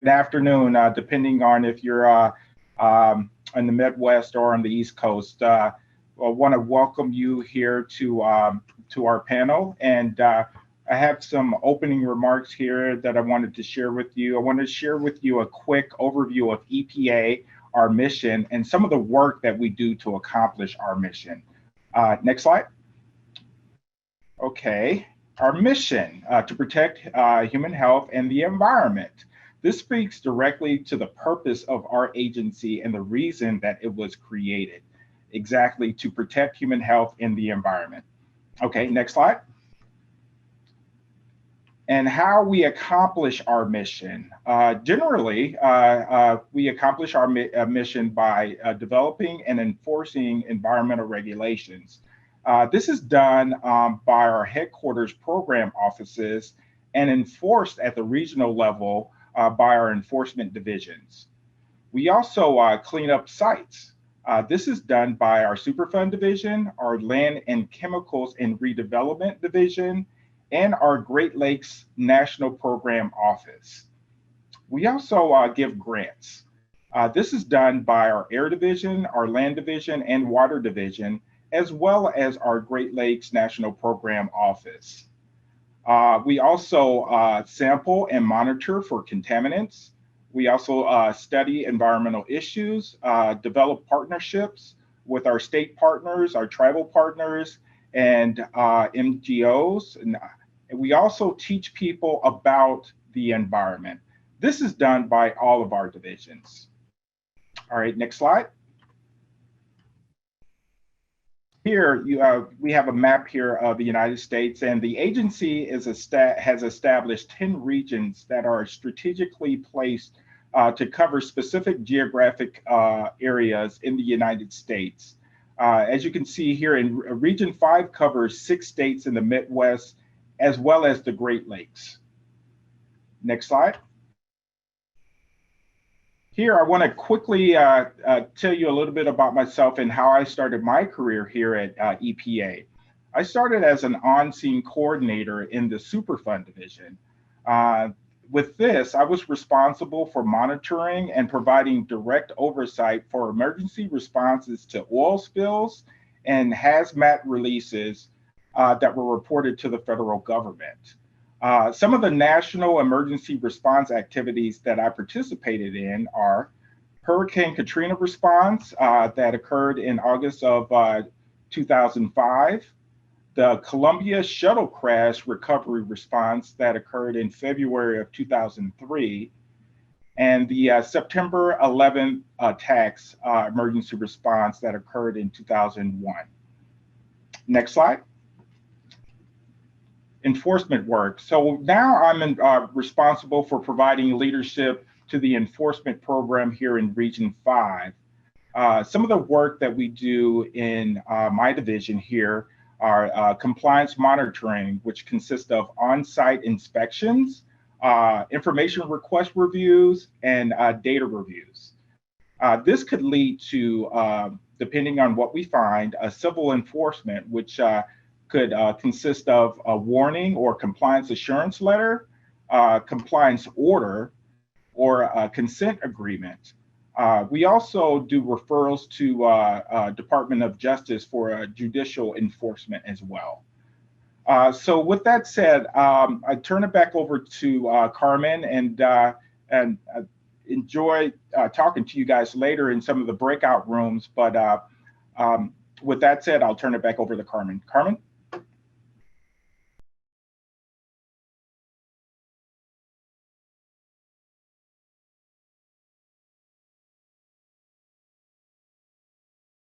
Good afternoon, depending on if you're in the Midwest or on the East Coast. I want to welcome you here to our panel, and I have some opening remarks here that I wanted to share with you. I want to share with you a quick overview of EPA, our mission, and some of the work that we do to accomplish our mission. Next slide. Okay, our mission to protect human health and the environment. This speaks directly to the purpose of our agency and the reason that it was created, exactly to protect human health and the environment. Okay, next slide. And how we accomplish our mission. Generally, we accomplish our mission by developing and enforcing environmental regulations. This is done by our headquarters program offices and enforced at the regional level by our enforcement divisions. We also clean up sites. This is done by our Superfund division, our Land and Chemicals and Redevelopment division, and our Great Lakes National Program Office. We also give grants. This is done by our Air Division, our Land Division, and Water Division, as well as our Great Lakes National Program Office. We also sample and monitor for contaminants. We also study environmental issues, develop partnerships with our state partners, our tribal partners, and NGOs. And we also teach people about the environment. This is done by all of our divisions. All right, next slide. Here, we have a map here of the United States, and the agency has established 10 regions that are strategically placed to cover specific geographic areas in the United States. As you can see here, in Region 5 covers 6 states in the Midwest, as well as the Great Lakes. Next slide. Here, I want to quickly tell you a little bit about myself and how I started my career here at EPA. I started as an on-scene coordinator in the Superfund division. With this, I was responsible for monitoring and providing direct oversight for emergency responses to oil spills and hazmat releases that were reported to the federal government. Some of the national emergency response activities that I participated in are Hurricane Katrina response that occurred in August of 2005, the Columbia shuttle crash recovery response that occurred in February of 2003, and the September 11th attacks emergency response that occurred in 2001. Next slide. Enforcement work. So now I'm responsible for providing leadership to the enforcement program here in Region 5. Some of the work that we do in my division here are compliance monitoring, which consists of on-site inspections, information request reviews, and data reviews. This could lead to, depending on what we find, a civil enforcement, which could consist of a warning or compliance assurance letter, compliance order, or a consent agreement. We also do referrals to Department of Justice for judicial enforcement as well. So with that said, I turn it back over to Carmen and enjoy talking to you guys later in some of the breakout rooms. But with that said, I'll turn it back over to Carmen. Carmen?